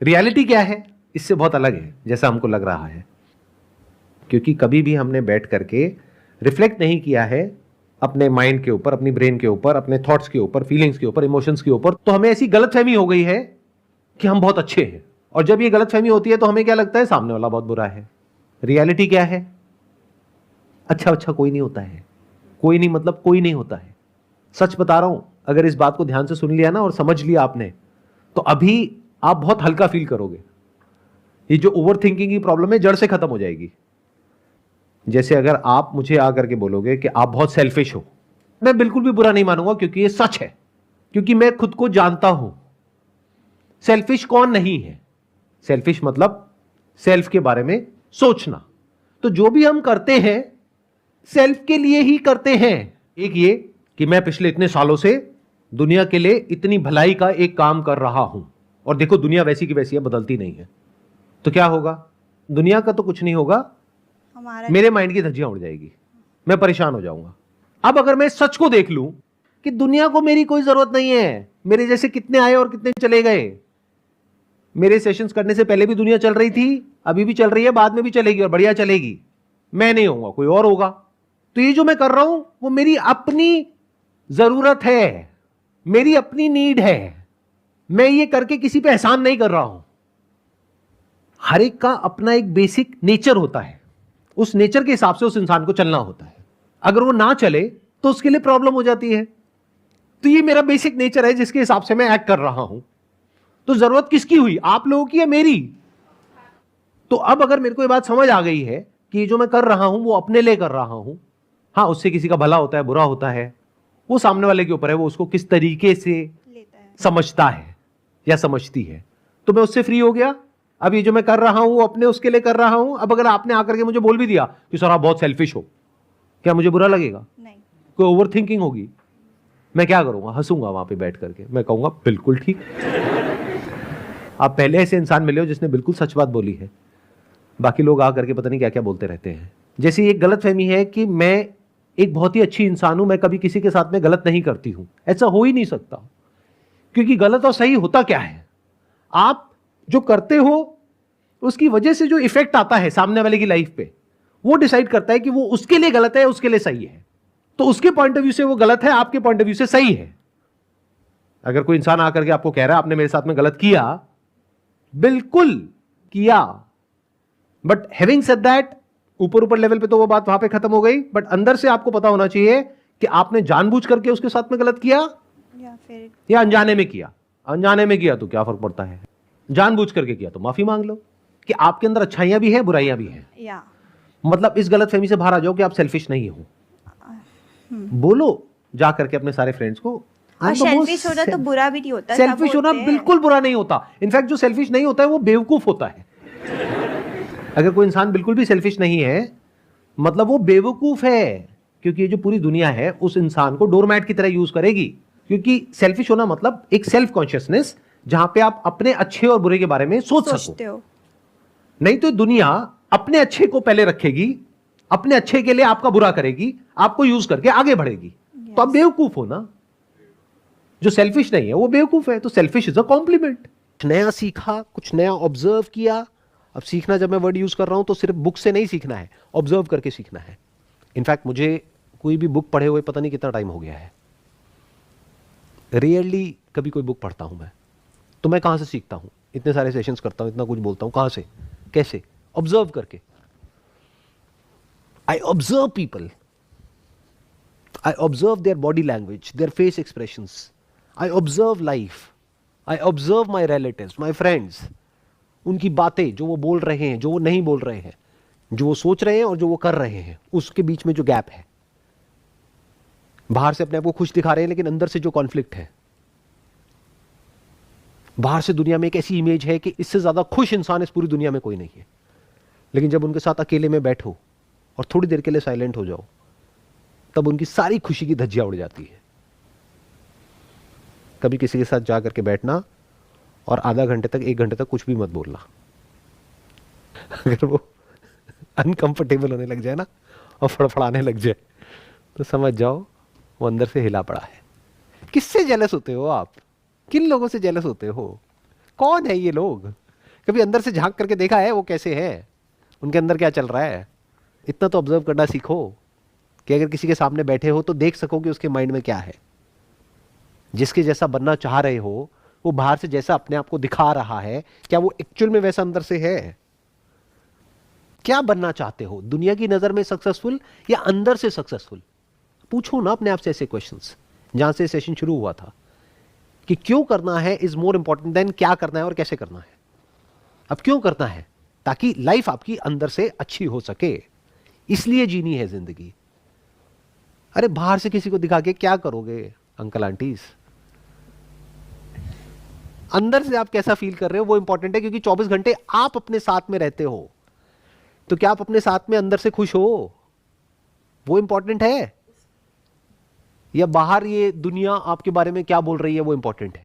Reality क्या है इससे बहुत अलग है जैसा हमको लग रहा है, क्योंकि कभी भी हमने बैठ करके रिफ्लेक्ट नहीं किया है अपने माइंड के ऊपर, अपनी ब्रेन के ऊपर, अपने थॉट्स के ऊपर, फीलिंग्स के ऊपर, इमोशंस के ऊपर। तो हमें ऐसी गलतफहमी हो गई है कि हम बहुत अच्छे हैं, और जब ये गलतफहमी होती है तो हमें क्या लगता है, सामने वाला बहुत बुरा है। रियलिटी क्या है, अच्छा कोई नहीं होता है। कोई नहीं मतलब कोई नहीं होता है। सच बता रहा हूं, अगर इस बात को ध्यान से सुन लिया ना और समझ लिया आपने, तो अभी आप बहुत हल्का फील करोगे। ये जो ओवर थिंकिंग की प्रॉब्लम है जड़ से खत्म हो जाएगी। जैसे अगर आप मुझे आकर के बोलोगे कि आप बहुत सेल्फिश हो, मैं बिल्कुल भी बुरा नहीं मानूंगा, क्योंकि ये सच है, क्योंकि मैं खुद को जानता हूं। सेल्फिश कौन नहीं है? सेल्फिश मतलब सेल्फ के बारे में सोचना। तो जो भी हम करते हैं सेल्फ के लिए ही करते हैं। एक ये कि मैं पिछले इतने सालों से दुनिया के लिए इतनी भलाई का एक काम कर रहा हूं, और देखो दुनिया वैसी की वैसी है, बदलती नहीं है। तो क्या होगा? दुनिया का तो कुछ नहीं होगा, मेरे माइंड की धज्जियां उड़ जाएगी, मैं परेशान हो जाऊंगा। अब अगर मैं सच को देख लूं कि दुनिया को मेरी कोई जरूरत नहीं है, मेरे जैसे कितने आए और कितने चले गए। मेरे सेशंस करने से पहले भी दुनिया चल रही थी, अभी भी चल रही है, बाद में भी चलेगी और बढ़िया चलेगी। मैं नहीं होऊंगा, कोई और होगा। तो ये जो मैं कर रहा हूं वो मेरी अपनी जरूरत है, मेरी अपनी नीड है। मैं ये करके किसी पे एहसान नहीं कर रहा हूं। हर एक का अपना एक बेसिक नेचर होता है, उस नेचर के हिसाब से उस इंसान को चलना होता है। अगर वो ना चले तो उसके लिए प्रॉब्लम हो जाती है। तो ये मेरा बेसिक नेचर है जिसके हिसाब से मैं एक्ट कर रहा हूं। तो जरूरत किसकी हुई, आप लोगों की या मेरी? तो अब अगर मेरे को ये बात समझ आ गई है कि जो मैं कर रहा हूं वो अपने लिए कर रहा हूं, हाँ उससे किसी का भला होता है, बुरा होता है, वो सामने वाले के ऊपर है, वो उसको किस तरीके से समझता है या समझती है। तो मैं उससे फ्री हो गया। अब ये जो मैं कर रहा हूं वो अपने उसके लिए कर रहा हूं। अब अगर आपने आकर के मुझे बोल भी दिया कि सर आप बहुत सेल्फिश हो, क्या मुझे बुरा लगेगा? नहीं। कोई ओवर थिंकिंग होगी, मैं क्या करूंगा? हंसूंगा वहां पे बैठ करके, मैं कहूंगा बिल्कुल ठीक। आप पहले ऐसे इंसान मिले हो जिसने बिल्कुल सच बात बोली है, बाकी लोग आकर के पता नहीं क्या क्या बोलते रहते हैं। जैसे एक गलत फहमी है कि मैं एक बहुत ही अच्छी इंसान हूं, मैं कभी किसी के साथ में गलत नहीं करती हूं। ऐसा हो ही नहीं सकता, क्योंकि गलत और सही होता क्या है? आप जो करते हो उसकी वजह से जो इफेक्ट आता है सामने वाले की लाइफ पे, वो डिसाइड करता है कि वो उसके लिए गलत है, उसके लिए सही है। तो उसके पॉइंट ऑफ व्यू से वो गलत है, आपके पॉइंट ऑफ व्यू से सही है। अगर कोई इंसान आकर के आपको कह रहा है आपने मेरे साथ में गलत किया, बिल्कुल किया, बट हैविंग सेड दैट, ऊपर ऊपर लेवल पे तो वो बात वहां पे खत्म हो गई, बट अंदर से आपको पता होना चाहिए कि आपने जानबूझ करके उसके साथ में गलत किया या अनजाने में किया। अनजाने में किया तो क्या फर्क पड़ता है, जानबूझ करके किया तो माफी मांग लो कि आपके अंदर अच्छाइयां भी है, बुराइयां भी है। मतलब इस गलतफहमी से बाहर आ जाओ कि आप सेल्फिश नहीं हो। बोलो जा करके अपने सारे फ्रेंड्स को, सेल्फिश होना तो बुरा भी नहीं होता। सेल्फिश होना बिल्कुल बुरा नहीं होता। इनफैक्ट जो सेल्फिश नहीं होता है वो बेवकूफ होता है। अगर कोई इंसान बिल्कुल भी सेल्फिश नहीं है मतलब वो बेवकूफ है, क्योंकि ये जो पूरी दुनिया है उस इंसान को डोरमैट की तरह यूज करेगी। क्योंकि सेल्फिश होना मतलब एक सेल्फ कॉन्शियसनेस, जहां पे आप अपने अच्छे और बुरे के बारे में सोच सको। नहीं तो दुनिया अपने अच्छे को पहले रखेगी, अपने अच्छे के लिए आपका बुरा करेगी, आपको यूज करके आगे बढ़ेगी। तो आप बेवकूफ हो ना। जो सेल्फिश नहीं है वो बेवकूफ है। तो सेल्फिश इज अ कॉम्प्लीमेंट। कुछ नया सीखा, कुछ नया ऑब्जर्व किया। अब सीखना जब मैं वर्ड यूज कर रहा हूं तो सिर्फ बुक से नहीं सीखना है, ऑब्जर्व करके सीखना है। इनफैक्ट मुझे कोई भी बुक पढ़े हुए पता नहीं कितना टाइम हो गया है। रियरली कभी कोई बुक पढ़ता हूं मैं, तो मैं कहां से सीखता हूं? इतने सारे सेशंस करता हूं, इतना कुछ बोलता हूं, कहां से, कैसे? ऑब्जर्व करके। I observe people, I observe their body language, their face expressions, I observe life, I observe my relatives, my friends, उनकी बातें, जो वो बोल रहे हैं, जो वो नहीं बोल रहे हैं, जो वो सोच रहे हैं और जो वो कर रहे हैं, उसके बीच में जो गैप है। बाहर से अपने आप को खुश दिखा रहे हैं लेकिन अंदर से जो कॉन्फ्लिक्ट है। बाहर से दुनिया में एक ऐसी इमेज है कि इससे ज्यादा खुश इंसान इस पूरी दुनिया में कोई नहीं है, लेकिन जब उनके साथ अकेले में बैठो और थोड़ी देर के लिए साइलेंट हो जाओ, तब उनकी सारी खुशी की धज्जियां उड़ जाती है। कभी किसी के साथ जा करके बैठना और आधा घंटे तक, 1 घंटे तक कुछ भी मत बोलना। अगर वो अनकंफर्टेबल होने लग जाए ना और फड़फड़ाने लग जाए तो समझ जाओ वो अंदर से हिला पड़ा है। किससे जेलस होते हो आप? किन लोगों से जेलस होते हो? कौन है ये लोग? कभी अंदर से झांक करके देखा है वो कैसे है, उनके अंदर क्या चल रहा है? इतना तो ऑब्जर्व करना सीखो कि अगर किसी के सामने बैठे हो तो देख सको कि उसके माइंड में क्या है। जिसके जैसा बनना चाह रहे हो, वो बाहर से जैसा अपने आप को दिखा रहा है, क्या वो एक्चुअल में वैसा अंदर से है? क्या बनना चाहते हो, दुनिया की नजर में सक्सेसफुल या अंदर से सक्सेसफुल? पूछो ना अपने आप से ऐसे क्वेश्चंस। जहां से सेशन शुरू हुआ था कि क्यों करना है इज मोर इंपॉर्टेंट देन क्या करना है और कैसे करना है। अब क्यों करना है? ताकि लाइफ आपकी अंदर से अच्छी हो सके, इसलिए जीनी है जिंदगी। अरे बाहर से किसी को दिखा के क्या करोगे अंकल आंटीज? अंदर से आप कैसा फील कर रहे हो वो इंपॉर्टेंट है, क्योंकि 24 घंटे आप अपने साथ में रहते हो। तो क्या आप अपने साथ में अंदर से खुश हो? वो इंपॉर्टेंट है, या बाहर ये दुनिया आपके बारे में क्या बोल रही है वो इंपॉर्टेंट है?